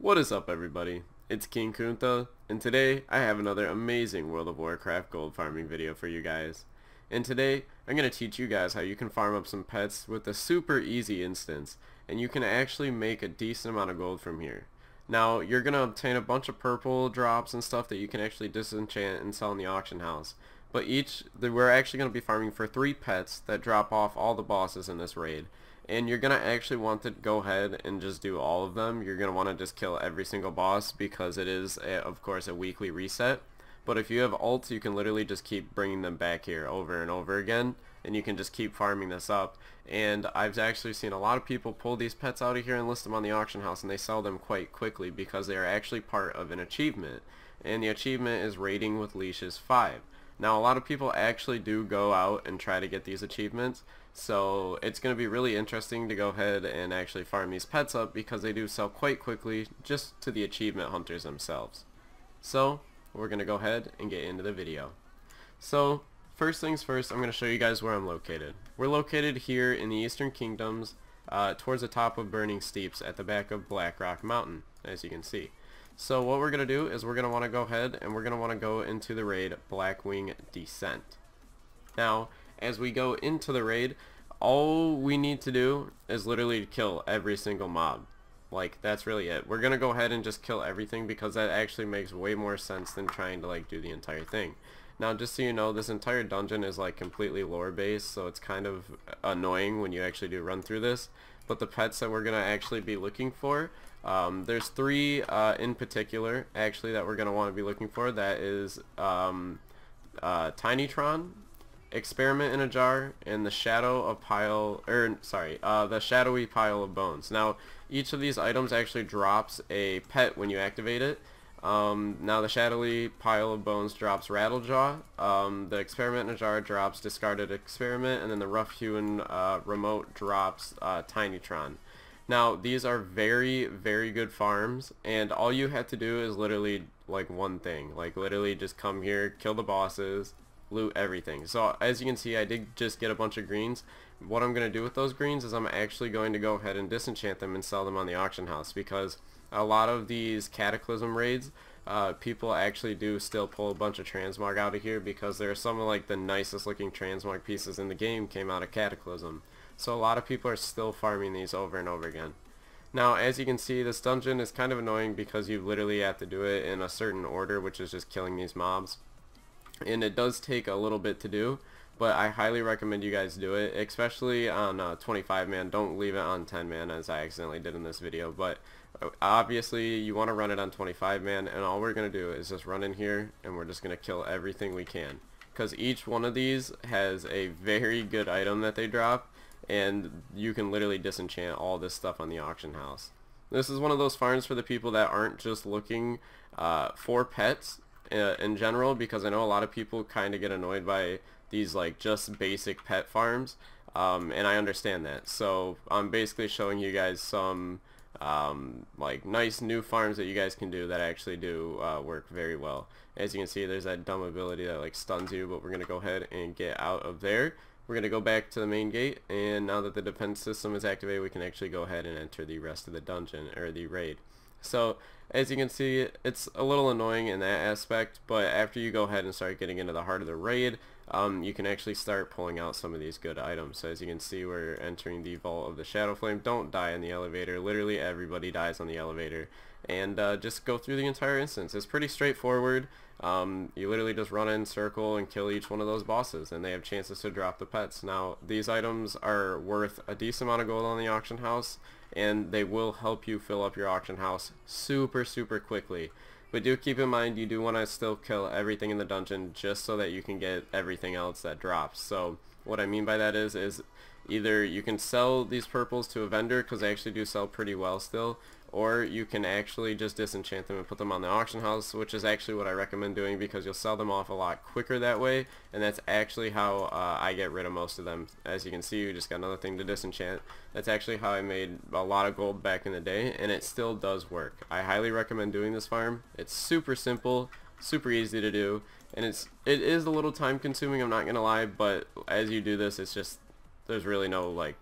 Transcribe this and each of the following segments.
What is up, everybody? It's King Kunta, and today I have another amazing World of Warcraft gold farming video for you guys. And today I'm going to teach you guys how you can farm up some pets with a super easy instance, and you can actually make a decent amount of gold from here. Now you're going to obtain a bunch of purple drops and stuff that you can actually disenchant and sell in the auction house. But we're actually going to be farming for 3 pets that drop off all the bosses in this raid. And you're going to actually want to go ahead and just do all of them. You're going to want to just kill every single boss because it is, of course, a weekly reset. But if you have ults, you can literally just keep bringing them back here over and over again. And you can just keep farming this up. And I've actually seen a lot of people pull these pets out of here and list them on the auction house. And they sell them quite quickly because they are actually part of an achievement. And the achievement is raiding with leashes 5. Now a lot of people actually do go out and try to get these achievements, so it's going to be really interesting to go ahead and actually farm these pets up because they do sell quite quickly just to the achievement hunters themselves. So we're going to go ahead and get into the video. So first things first, I'm going to show you guys where I'm located. We're located here in the Eastern Kingdoms towards the top of Burning Steeps at the back of Blackrock Mountain, as you can see. So what we're going to do is we're going to want to go ahead and we're going to want to go into the raid Blackwing Descent. Now, as we go into the raid, all we need to do is literally kill every single mob. Like, that's really it. We're going to go ahead and just kill everything because that actually makes way more sense than trying to do the entire thing. Now, just so you know, this entire dungeon is completely lore based, so it's kind of annoying when you actually do run through this. But the pets that we're going to actually be looking for, there's 3 in particular actually that we're going to want to be looking for. That is Tinytron, Experiment in a Jar, and the shadowy pile of bones. Now each of these items actually drops a pet when you activate it. Now the shadowy pile of bones drops Rattlejaw, the Experiment in a Jar drops Discarded Experiment, and then the Rough Hewn Remote drops Tinytron. Now these are very, very good farms, and all you have to do is literally one thing, literally just come here, kill the bosses, loot everything. So as you can see, I did just get a bunch of greens. What I'm going to do with those greens is I'm actually going to go ahead and disenchant them and sell them on the auction house, because a lot of these Cataclysm raids, people actually do still pull a bunch of transmog out of here because there are some of the nicest looking transmog pieces in the game came out of Cataclysm. So a lot of people are still farming these over and over again. Now as you can see, this dungeon is kind of annoying because you literally have to do it in a certain order, which is just killing these mobs. And it does take a little bit to do, but I highly recommend you guys do it, especially on 25 man. Don't leave it on 10 man as I accidentally did in this video, but obviously you want to run it on 25 man, and all we're going to do is just run in here and we're just going to kill everything we can, because each one of these has a very good item that they drop, and you can literally disenchant all this stuff on the auction house. This is one of those farms for the people that aren't just looking for pets in general, because I know a lot of people kind of get annoyed by these just basic pet farms, and I understand that. So I'm basically showing you guys some nice new farms that you guys can do that actually do work very well. As you can see, there's that dumb ability that stuns you, but we're gonna go ahead and get out of there. We're going to go back to the main gate, and now that the defense system is activated, we can actually go ahead and enter the rest of the dungeon, or the raid. So as you can see, it's a little annoying in that aspect, but after you go ahead and start getting into the heart of the raid, you can actually start pulling out some of these good items. So as you can see, we're entering the Vault of the Shadow Flame. Don't die in the elevator. Literally everybody dies on the elevator. And just go through the entire instance. It's pretty straightforward. You literally just run in circle and kill each one of those bosses, and they have chances to drop the pets. Now these items are worth a decent amount of gold on the auction house, and they will help you fill up your auction house super quickly. But do keep in mind, you do want to still kill everything in the dungeon just so that you can get everything else that drops. So what I mean by that is either you can sell these purples to a vendor, because they actually do sell pretty well still, or you can actually just disenchant them and put them on the auction house, which is actually what I recommend doing, because you'll sell them off a lot quicker that way, and that's actually how I get rid of most of them. As you can see, we just got another thing to disenchant. That's actually how I made a lot of gold back in the day, and it still does work. I highly recommend doing this farm. It's super simple, super easy to do, and it is a little time consuming, I'm not gonna lie, but as you do this, it's just, there's really no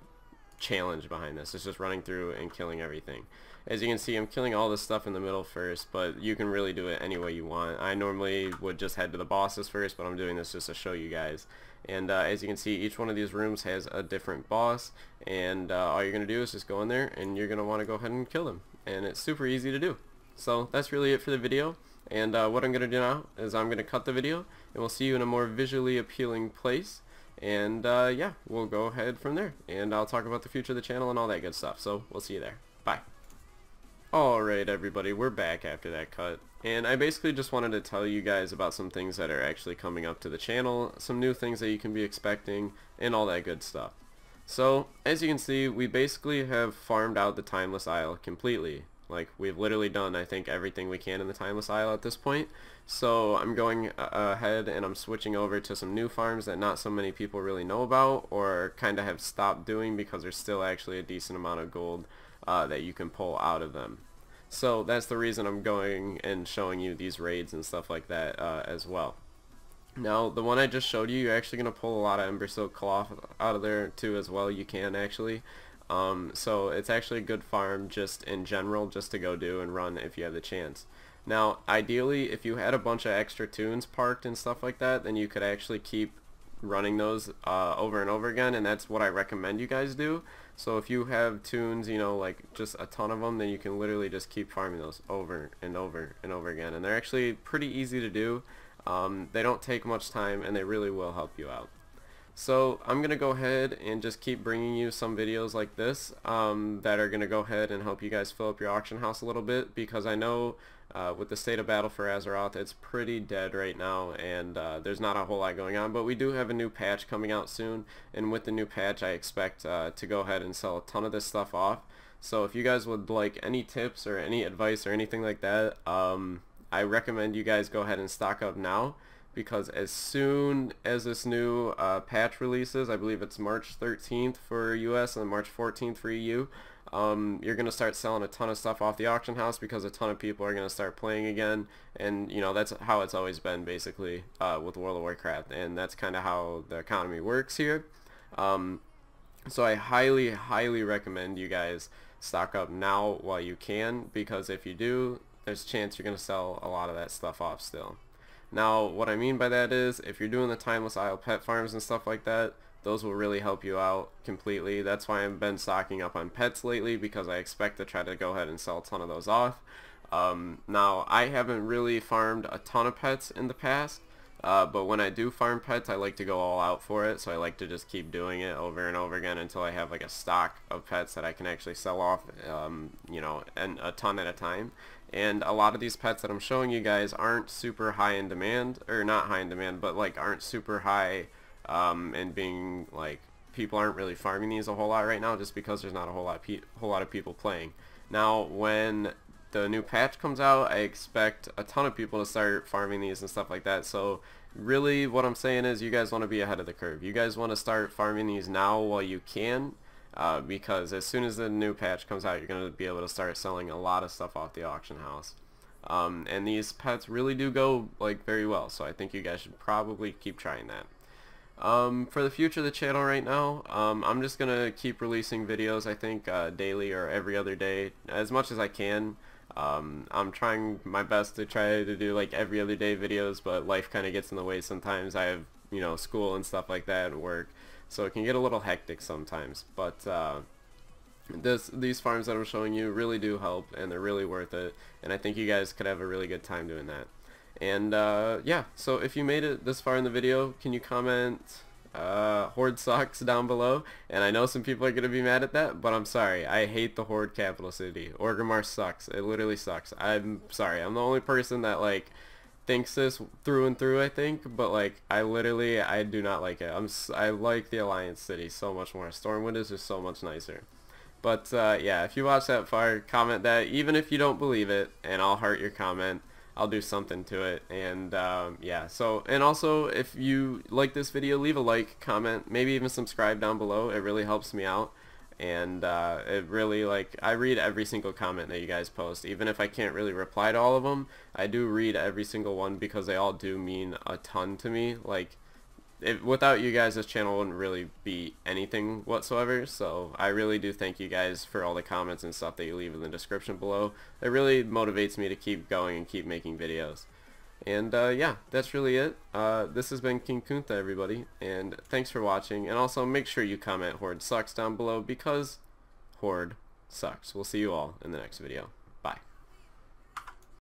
challenge behind this. It's just running through and killing everything. as you can see, I'm killing all this stuff in the middle first, but you can really do it any way you want. I normally would just head to the bosses first, but I'm doing this just to show you guys. And as you can see, each one of these rooms has a different boss, and all you're going to do is just go in there and you're going to want to go ahead and kill them, and it's super easy to do. So that's really it for the video, and what I'm going to do now is I'm going to cut the video, and we'll see you in a more visually appealing place, and yeah, we'll go ahead from there, and I'll talk about the future of the channel and all that good stuff. So we'll see you there. Bye. Alright everybody, we're back after that cut, and I basically just wanted to tell you guys about some things that are actually coming up to the channel, some new things that you can be expecting, and all that good stuff. So, as you can see, we basically have farmed out the Timeless Isle completely. Like, we've literally done, I think, everything we can in the Timeless Isle at this point. So, I'm going ahead and I'm switching over to some new farms that not so many people really know about, or kind of have stopped doing because there's still actually a decent amount of gold that you can pull out of them. So that's the reason I'm going and showing you these raids and stuff like that as well. Now the one I just showed you, you're actually going to pull a lot of Ember Silk Cloth out of there too as well. You can actually. So it's actually a good farm just in general, just to go do and run if you have the chance. Now ideally, if you had a bunch of extra tunes parked and stuff like that, then you could actually keep running those over and over again, and that's what I recommend you guys do. So if you have tunes, you know, like just a ton of them, then you can literally just keep farming those over and over and over again, and they're actually pretty easy to do. They don't take much time, and they really will help you out. So I'm gonna go ahead and just keep bringing you some videos like this that are gonna go ahead and help you guys fill up your auction house a little bit, because I know with the state of battle for Azeroth, it's pretty dead right now, and there's not a whole lot going on. But we do have a new patch coming out soon, and with the new patch I expect to go ahead and sell a ton of this stuff off. So if you guys would like any tips or any advice or anything like that, I recommend you guys go ahead and stock up now, because as soon as this new patch releases, I believe it's March 13th for US and March 14th for EU, you're going to start selling a ton of stuff off the auction house, because a ton of people are going to start playing again, and you know, that's how it's always been basically with World of Warcraft, and that's kind of how the economy works here. So I highly recommend you guys stock up now while you can, because if you do, there's a chance you're going to sell a lot of that stuff off still. Now what I mean by that is, if you're doing the Timeless Isle pet farms and stuff like that, those will really help you out completely. That's why I've been stocking up on pets lately, because I expect to try to go ahead and sell a ton of those off. Now I haven't really farmed a ton of pets in the past, but when I do farm pets, I like to go all out for it, so I like to just keep doing it over and over again until I have like a stock of pets that I can actually sell off, you know, and a ton at a time. And a lot of these pets that I'm showing you guys aren't super high in demand, or not high in demand, but like aren't super high and being like, people aren't really farming these a whole lot right now, just because there's not a whole lot of people playing. Now when the new patch comes out, I expect a ton of people to start farming these and stuff like that. So really what I'm saying is, you guys want to be ahead of the curve. You guys want to start farming these now while you can, because as soon as the new patch comes out, you're going to be able to start selling a lot of stuff off the auction house. And these pets really do go like very well, so I think you guys should probably keep trying that. For the future of the channel right now, I'm just gonna keep releasing videos, I think daily or every other day, as much as I can. I'm trying my best to try to do like every other day videos, but life kind of gets in the way sometimes. I have, you know, school and stuff like that and work, so it can get a little hectic sometimes. But these farms that I'm showing you really do help, and they're really worth it, and I think you guys could have a really good time doing that. And yeah, so if you made it this far in the video, can you comment Horde sucks down below? And I know some people are going to be mad at that, but I'm sorry, I hate the Horde capital city. Orgrimmar sucks. It literally sucks. I'm sorry, I'm the only person that like thinks this through and through, I think, but like I do not like it. I like the Alliance city so much more. Stormwind is just so much nicer. But yeah, if you watched that far, comment that, even if you don't believe it, and I'll heart your comment. I'll do something to it. And yeah, so, and also if you like this video, leave a like, comment, maybe even subscribe down below. It really helps me out, and it really, like, I read every single comment that you guys post. Even if I can't really reply to all of them, I do read every single one, because they all do mean a ton to me. Like, without you guys, this channel wouldn't really be anything whatsoever. So I really do thank you guys for all the comments and stuff that you leave in the description below. It really motivates me to keep going and keep making videos. And yeah, that's really it. This has been King Kuntha, everybody, and thanks for watching. And also make sure you comment Horde sucks down below, because Horde sucks. We'll see you all in the next video. Bye.